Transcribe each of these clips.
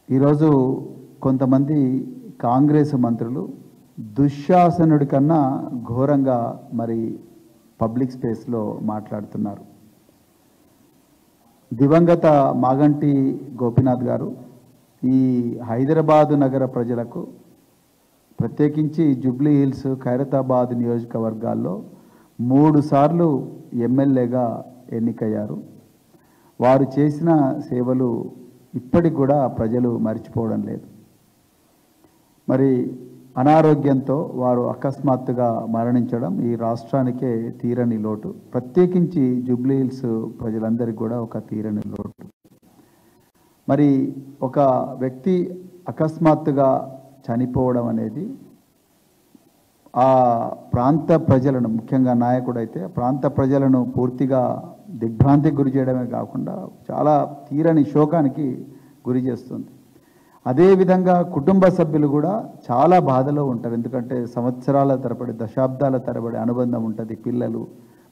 ఈరోజు కొంతమంది కాంగ్రెస్ మంత్రులు దుశ్శాసనుడి కన్నా ఘోరంగా మరి పబ్లిక్ స్పేస్లో మాట్లాడుతున్నారు. దివంగత మాగంటి గోపీనాథ్ గారు ఈ హైదరాబాదు నగర ప్రజలకు ప్రత్యేకించి జూబ్లీ హిల్స్ ఖైరతాబాద్ నియోజకవర్గాల్లో 3 సార్లు ఎమ్మెల్యేగా ఎన్నికయ్యారు. వారు చేసిన సేవలు ఇప్పటికి కూడా ప్రజలు మర్చిపోవడం లేదు. మరి అనారోగ్యంతో వారు అకస్మాత్తుగా మరణించడం ఈ రాష్ట్రానికే తీరని లోటు, ప్రత్యేకించి జూబ్లీ హిల్స్ ప్రజలందరికీ కూడా ఒక తీరని లోటు. మరి ఒక వ్యక్తి అకస్మాత్తుగా చనిపోవడం అనేది ఆ ప్రాంత ప్రజలను, ముఖ్యంగా నాయకుడైతే ప్రాంత ప్రజలను పూర్తిగా దిగ్భ్రాంతికి గురి చేయడమే కాకుండా చాలా తీరని శోకానికి గురి చేస్తుంది. అదేవిధంగా కుటుంబ సభ్యులు కూడా చాలా బాధలో ఉంటారు. ఎందుకంటే సంవత్సరాల తరబడి, దశాబ్దాల తరబడి అనుబంధం ఉంటుంది. పిల్లలు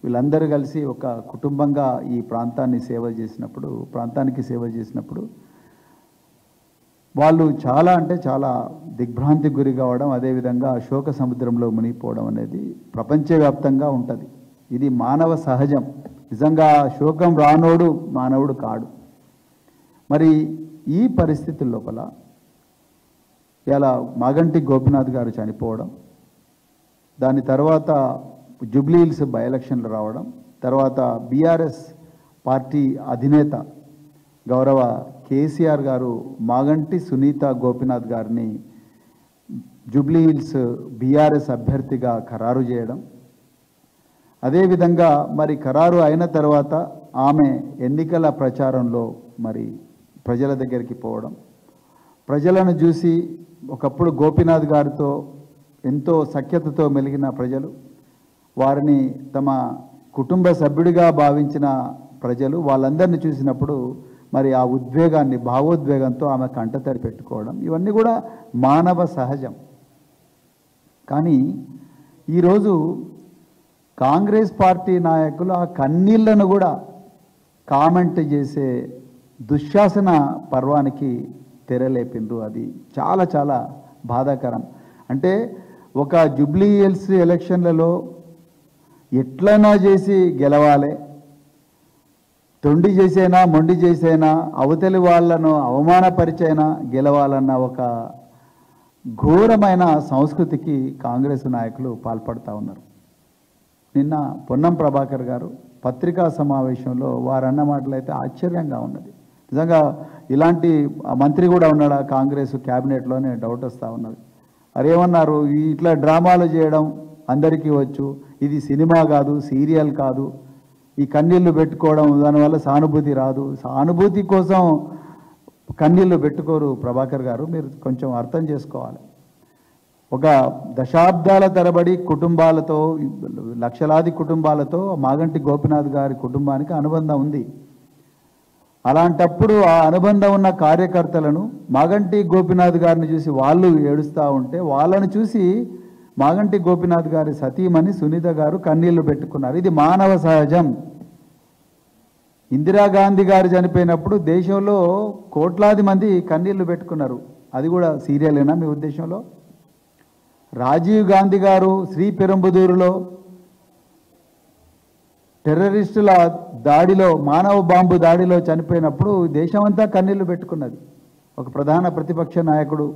వీళ్ళందరూ కలిసి ఒక కుటుంబంగా ఈ ప్రాంతానికి సేవ చేసినప్పుడు వాళ్ళు చాలా అంటే చాలా దిగ్భ్రాంతికి గురి కావడం, అదేవిధంగా శోక సముద్రంలో మునిగిపోవడం అనేది ప్రపంచవ్యాప్తంగా ఉంటుంది. ఇది మానవ సహజం. నిజంగా శోకం రానోడు మానవుడు కాడు. మరి ఈ పరిస్థితుల లోపల ఇలా మాగంటి గోపీనాథ్ గారు చనిపోవడం, దాని తర్వాత జూబ్లీ హిల్స్ బై ఎలక్షన్లు రావడం, తర్వాత బీఆర్ఎస్ పార్టీ అధినేత గౌరవ కేసీఆర్ గారు మాగంటి సునీత గోపీనాథ్ గారిని జూబ్లీ హిల్స్ బీఆర్ఎస్ అభ్యర్థిగా ఖరారు చేయడం, అదేవిధంగా మరి ఖరారు అయిన తర్వాత ఆమె ఎన్నికల ప్రచారంలో మరి ప్రజల దగ్గరికి పోవడం, ప్రజలను చూసి ఒకప్పుడు గోపీనాథ్ గారితో ఎంతో సఖ్యతతో మెలిగిన ప్రజలు, వారిని తమ కుటుంబ సభ్యుడిగా భావించిన ప్రజలు వాళ్ళందరినీ చూసినప్పుడు మరి ఆ ఉద్వేగాన్ని, భావోద్వేగంతో ఆమె కంటతడి పెట్టుకోవడం, ఇవన్నీ కూడా మానవ సహజం. కానీ ఈరోజు కాంగ్రెస్ పార్టీ నాయకులు ఆ కన్నీళ్లను కూడా కామెంట్ చేసే దుశ్శాసన పర్వానికి తెరలేపిండ్రు. అది చాలా చాలా బాధాకరం. అంటే ఒక జూబ్లీ హిల్స్ ఎలక్షన్లలో ఎట్లైనా చేసి గెలవాలి, తొండి చేసైనా మొండి చేసైనా అవతలి వాళ్ళను అవమానపరిచైనా గెలవాలన్న ఒక ఘోరమైన సంస్కృతికి కాంగ్రెస్ నాయకులు పాల్పడుతూ ఉన్నారు. నిన్న పొన్నం ప్రభాకర్ గారు పత్రికా సమావేశంలో వారు అన్న మాటలైతే ఆశ్చర్యంగా ఉన్నది. నిజంగా ఇలాంటి మంత్రి కూడా ఉన్నాడా కాంగ్రెస్ క్యాబినెట్లోనే డౌట్ వస్తూ ఉన్నది. అరేమన్నారు, ఇట్లా డ్రామాలు చేయడం అందరికీ వచ్చు, ఇది సినిమా కాదు, సీరియల్ కాదు, ఈ కన్నీళ్లు పెట్టుకోవడం దానివల్ల సానుభూతి రాదు, సానుభూతి కోసం కన్నీళ్లు పెట్టుకోరు ప్రభాకర్ గారు, మీరు కొంచెం అర్థం చేసుకోవాలి. ఒక దశాబ్దాల తరబడి కుటుంబాలతో, లక్షలాది కుటుంబాలతో మాగంటి గోపీనాథ్ గారి కుటుంబానికి అనుబంధం ఉంది. అలాంటప్పుడు ఆ అనుబంధం ఉన్న కార్యకర్తలను, మాగంటి గోపీనాథ్ గారిని చూసి వాళ్ళు ఏడుస్తూ ఉంటే వాళ్ళని చూసి మాగంటి గోపీనాథ్ గారి సతీమణి సునీత గారు కన్నీళ్లు పెట్టుకున్నారు. ఇది మానవ సహజం. ఇందిరాగాంధీ గారు చనిపోయినప్పుడు దేశంలో కోట్లాది మంది కన్నీళ్లు పెట్టుకున్నారు. అది కూడా సీరియలేనా మీ ఉద్దేశంలో? రాజీవ్ గాంధీ గారు శ్రీపెరంబుదూరులో టెర్రరిస్టుల దాడిలో, మానవ బాంబు దాడిలో చనిపోయినప్పుడు దేశమంతా కన్నీళ్లు పెట్టుకున్నది. ఒక ప్రధాన ప్రతిపక్ష నాయకుడు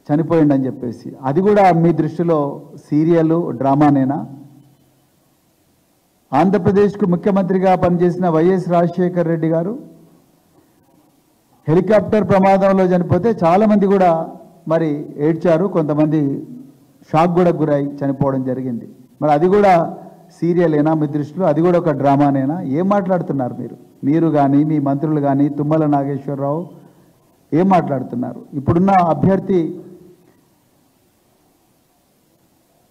చనిపోయిండని చెప్పేసి, అది కూడా మీ దృష్టిలో సీరియల్ డ్రామానేనా? ఆంధ్రప్రదేశ్కు ముఖ్యమంత్రిగా పనిచేసిన వైఎస్ రాజశేఖర్ రెడ్డి గారు హెలికాప్టర్ ప్రమాదంలో చనిపోతే చాలామంది కూడా మరి ఏడ్చారు, కొంతమంది షాక్ కూడా గురై చనిపోవడం జరిగింది. మరి అది కూడా సీరియలేనా మీ దృష్టిలో? అది కూడా ఒక డ్రామానేనా? ఏం మాట్లాడుతున్నారు మీరు కానీ మీ మంత్రులు కానీ, తుమ్మల నాగేశ్వరరావు ఏం మాట్లాడుతున్నారు? ఇప్పుడున్న అభ్యర్థి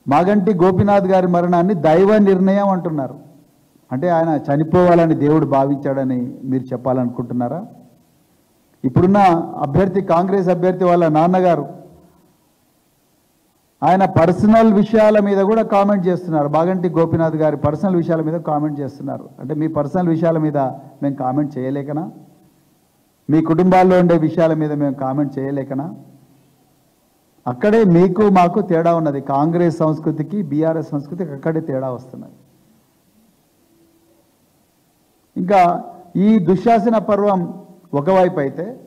మాగంటి గోపీనాథ్ గారి మరణాన్ని దైవ నిర్ణయం అంటున్నారు. అంటే ఆయన చనిపోవాలని దేవుడు భావించాడని మీరు చెప్పాలనుకుంటున్నారా? ఇప్పుడున్న అభ్యర్థి, కాంగ్రెస్ అభ్యర్థి వాళ్ళ నాన్నగారు ఆయన పర్సనల్ విషయాల మీద కూడా కామెంట్ చేస్తున్నారు. మాగంటి గోపీనాథ్ గారి పర్సనల్ విషయాల మీద కామెంట్ చేస్తున్నారు. అంటే మీ పర్సనల్ విషయాల మీద మేము కామెంట్ చేయలేకనా? మీ కుటుంబాల్లో ఉండే విషయాల మీద మేము కామెంట్ చేయలేకనా? అక్కడే మీకు మాకు తేడా ఉన్నది. కాంగ్రెస్ సంస్కృతికి బీఆర్ఎస్ సంస్కృతికి అక్కడే తేడా వస్తున్నది. ఇంకా ఈ దుశ్శాసన పర్వం ఒకవైపు అయితే